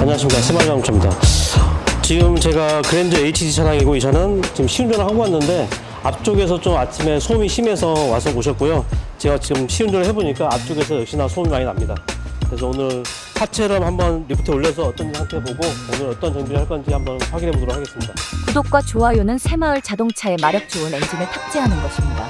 안녕하십니까, 스마일자동차입니다. 지금 제가 그랜저 HD 차량이고, 이 차는 지금 시운전을 하고 왔는데 앞쪽에서 좀 아침에 소음이 심해서 와서 오셨고요. 제가 지금 시운전을 해보니까 앞쪽에서 역시나 소음이 많이 납니다. 그래서 오늘 하체를 한번 리프트에 올려서 어떤 상태 보고 오늘 어떤 정비를 할 건지 한번 확인해 보도록 하겠습니다. 구독과 좋아요는 새마을 자동차의 마력 좋은 엔진을 탑재하는 것입니다.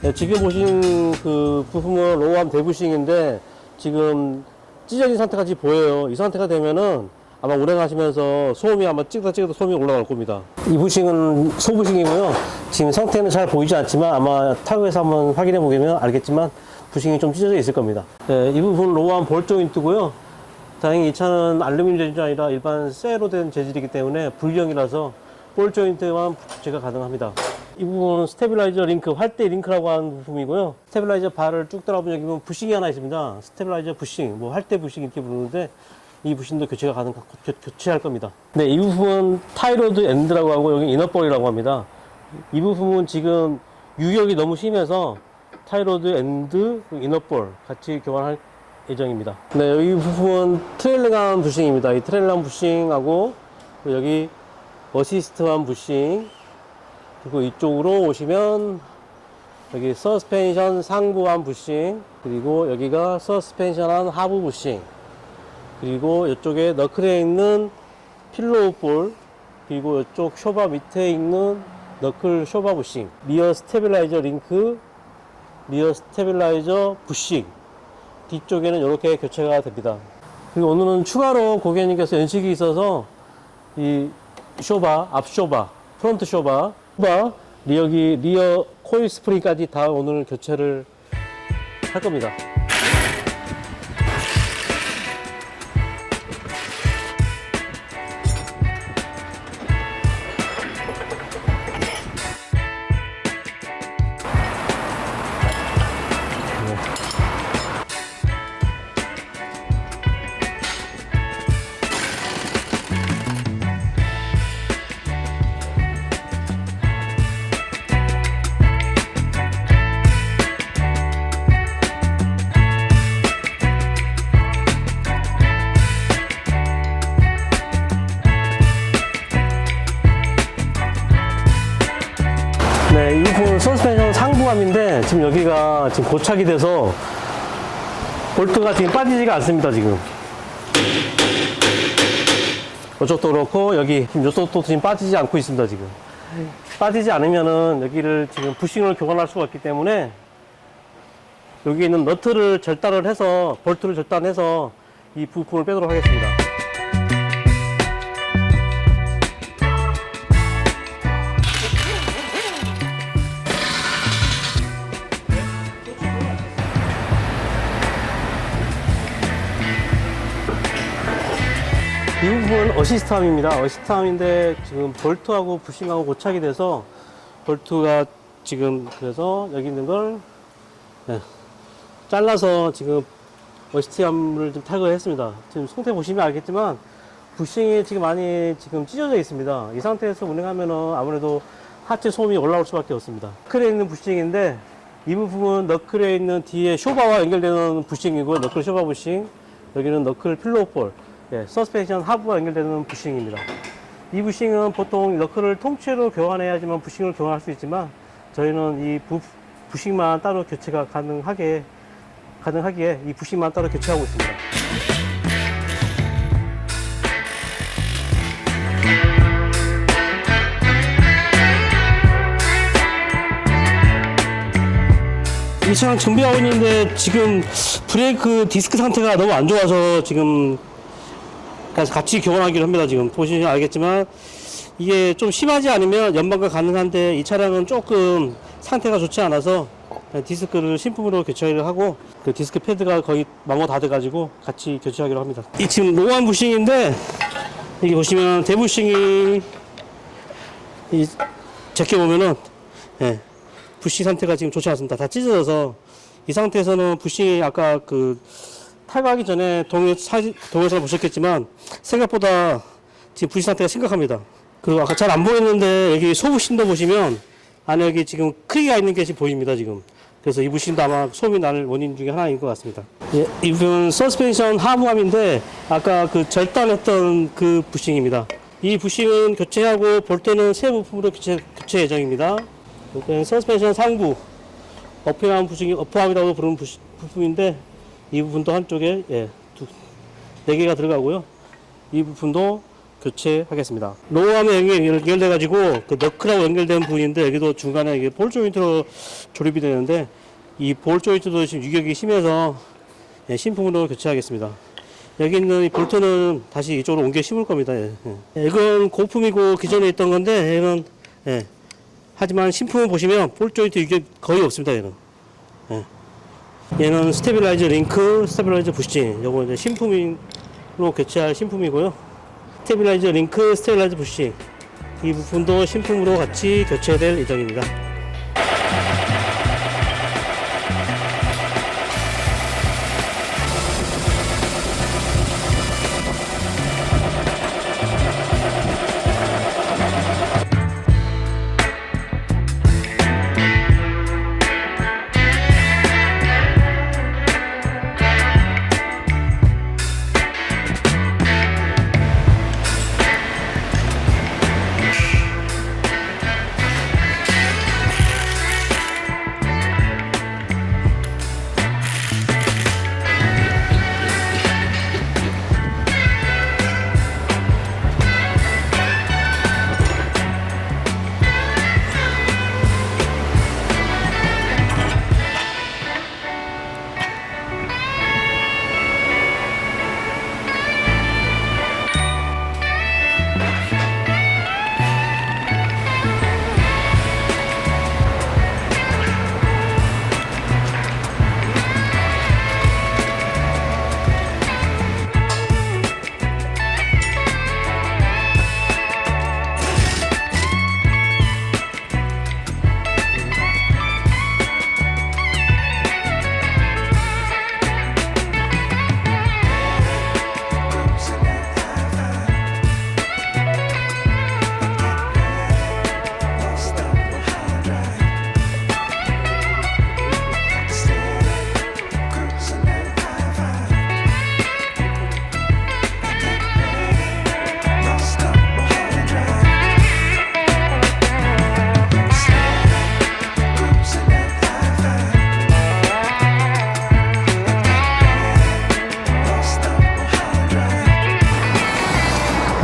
네, 지금 보신 그 부품은 로우암 대부싱인데 지금 찢어진 상태가 지금 보여요. 이 상태가 되면은 아마 운행하시면서 소음이 아마 찍어도 소음이 올라갈 겁니다. 이 부싱은 소부싱이고요. 지금 상태는 잘 보이지 않지만 아마 타그에서 한번 확인해 보면 알겠지만 부싱이 좀 찢어져 있을 겁니다. 네, 이 부분 로우암 볼 조인트고요. 다행히 이 차는 알루미늄 재질이 아니라 일반 쇠로 된 재질이기 때문에 불경이라서 볼 조인트만 교체가 가능합니다. 이 부분은 스테빌라이저 링크, 활대 링크라고 하는 부품이고요. 스테빌라이저 발을 쭉 따라보면 여기 보면 부싱이 하나 있습니다. 스테빌라이저 부싱, 뭐 활대 부싱 이렇게 부르는데 이 부싱도 교체할 겁니다. 네, 이 부분은 타이로드 엔드라고 하고 여기 이너볼이라고 합니다. 이 부품은 지금 유격이 너무 심해서 타이로드 엔드, 이너볼 같이 교환할 예정입니다. 네, 이 부품은 트레일링한 부싱입니다. 이 트레일링한 부싱하고 여기 어시스트한 부싱, 그리고 이쪽으로 오시면 여기 서스펜션 상부한 부싱, 그리고 여기가 서스펜션한 하부 부싱, 그리고 이쪽에 너클에 있는 필로우 볼, 그리고 이쪽 쇼바 밑에 있는 너클 쇼바 부싱, 리어 스테빌라이저 링크, 리어 스테빌라이저 부싱, 뒤쪽에는 이렇게 교체가 됩니다. 그리고 오늘은 추가로 고객님께서 연식이 있어서 이 쇼바, 앞 쇼바, 프론트 쇼바, 리어 코일 스프링까지 다 오늘 교체를 할 겁니다. 네, 이 부분 서스펜션 상부함인데 지금 여기가 지금 고착이 돼서 볼트가 지금 빠지지가 않습니다. 지금 이쪽도 그렇고 여기 지금 이쪽도 지금 빠지지 않고 있습니다. 지금 빠지지 않으면은 여기를 지금 부싱을 교환할 수가 없기 때문에 여기 있는 너트를 절단을 해서 볼트를 절단해서 이 부품을 빼도록 하겠습니다. 이 부분은 어시스트함입니다. 어시스트함인데 지금 볼트하고 부싱하고 고착이 돼서 볼트가 지금 그래서 여기 있는 걸 잘라서 지금 어시스트함을 좀 타그를 했습니다. 지금 상태 보시면 알겠지만 부싱이 지금 많이 지금 찢어져 있습니다. 이 상태에서 운행하면은 아무래도 하체 소음이 올라올 수밖에 없습니다. 너클에 있는 부싱인데 이 부분은 너클에 있는 뒤에 쇼바와 연결되는 부싱이고 너클 쇼바 부싱, 여기는 너클 필로우 볼, 서스펜션 하부와 연결되는 부싱입니다. 이 부싱은 보통 너클을 통째로 교환해야지만 부싱을 교환할 수 있지만 저희는 이 부싱만 따로 교체가 가능하기에 이 부싱만 따로 교체하고 있습니다. 이 차량 정비하고 있는데 지금 브레이크 디스크 상태가 너무 안 좋아서 지금 같이 교환하기로 합니다. 지금 보시면 알겠지만 이게 좀 심하지 않으면 연방가 가능한데 이 차량은 조금 상태가 좋지 않아서 디스크를 신품으로 교체를 하고 그 디스크 패드가 거의 마모 다 돼가지고 같이 교체하기로 합니다. 이 지금 로우암 부싱인데 이게 보시면 대부싱이 이 제껴보면은 예, 부싱 상태가 지금 좋지 않습니다. 다 찢어져서 이 상태에서는 부싱이 아까 그 탈거하기 전에 동영상을 보셨겠지만 생각보다 지금 부싱 상태가 심각합니다. 그리고 아까 잘 안 보였는데 여기 소부심도 보시면 안에 여기 지금 크기가 있는 게 지금 보입니다 지금. 그래서 이 부싱도 아마 소음이 날 원인 중에 하나인 것 같습니다. 예, 이 부분 서스펜션 하부암인데 아까 그 절단했던 그 부싱입니다. 이 부싱은 교체하고 볼트는 새 부품으로 교체 예정입니다. 이건 서스펜션 상부 어퍼암 부싱이 어퍼암이라고 부르는 부품인데 이 부분도 한쪽에 예, 4개가 들어가고요. 이 부분도 교체하겠습니다. 로우암에 연결돼 가지고 그 너클하고 연결된 부분인데 여기도 중간에 이게 볼 조인트로 조립이 되는데 이 볼 조인트도 지금 유격이 심해서 예, 신품으로 교체하겠습니다. 여기 있는 이 볼트는 다시 이쪽으로 옮겨 심을 겁니다. 예, 예. 이건 고품이고 기존에 있던 건데 얘는 예, 하지만 신품을 보시면 볼 조인트 유격 거의 없습니다. 얘는 예. 얘는 스테빌라이저 링크, 스테빌라이저 부싱. 요거 이제 신품으로 교체할 신품이고요. 스테빌라이저 링크, 스테빌라이저 부싱. 이 부분도 신품으로 같이 교체될 예정입니다.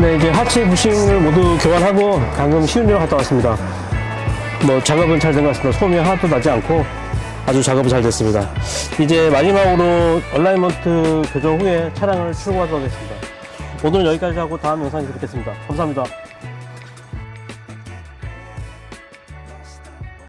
네, 이제 하체 부싱을 모두 교환하고 방금 시운전을 갔다 왔습니다. 뭐 작업은 잘 된 것 같습니다. 소음이 하나도 나지 않고 아주 작업이 잘 됐습니다. 이제 마지막으로 얼라이먼트 교정 후에 차량을 출고하도록 하겠습니다. 오늘은 여기까지 하고 다음 영상에서 뵙겠습니다. 감사합니다.